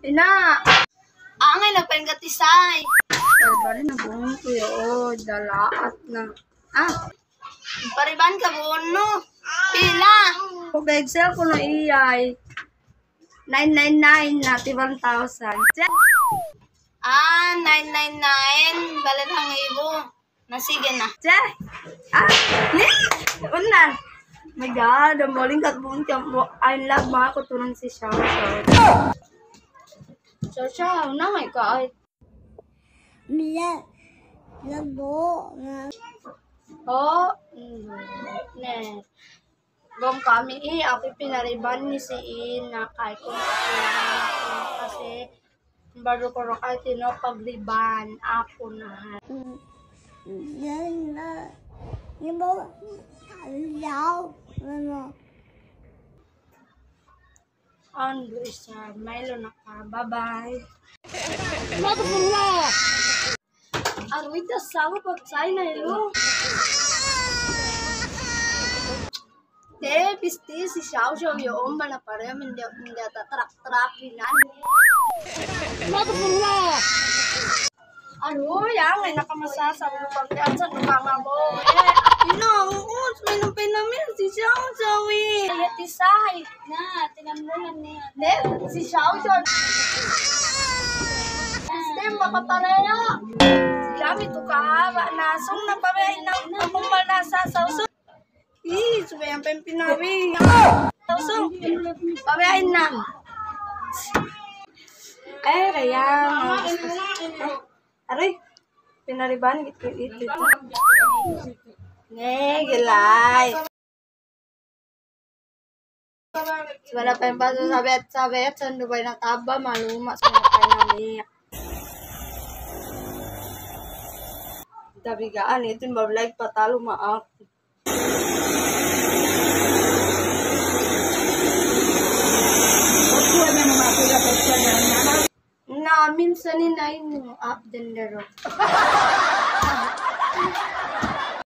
Ina! Angay nagpahingatisay. Bari na buong ko yun. Dalaat na. Pariban ka buno. Pila. Kung Excel ko na iyay. 999 nati 1,000. 999. Balit ang ibo. Nasige na. Ni? Unan. My God, ang maling katbuon ka mo. I love mga kutunan si Xiao Xiao. Xiao Xiao, na may kahit. Mila. Labo. Oh, ne. Gom kami ako pinariban ni si Ina kay kung kasi baru ko rin ay tinopagliban ako na. Yan na. Yung ba? Alaw. Ano? Ando isa, Milo na ka. Bye-bye. Arwita sama pagsay na ilo. Pisti si Xiao Xiao yung na pareho hindi tatrak-trakinan. Ano, yang ay nakamasasabi ng pagkakas at nakangabo. May nampay namin si Xiao Xiao eh. Ayatisay. Na, tinamulan niya. Si Xiao Xiao. Sistem, makapareho. Kami to kahaba. Nasong na parehin ng akong malasasaw. Subayang pa yung pinawi. Tausong. Parehin na. Rayang. Aray, pinariban gitu. Gilay. Wala pa yung paso sabet. Saan ba yung taba, maluma. Saan pa yung namiyak. Tabigaan, ito yung bablay patalo maak. Na, minsan ni Nain mo up din laro.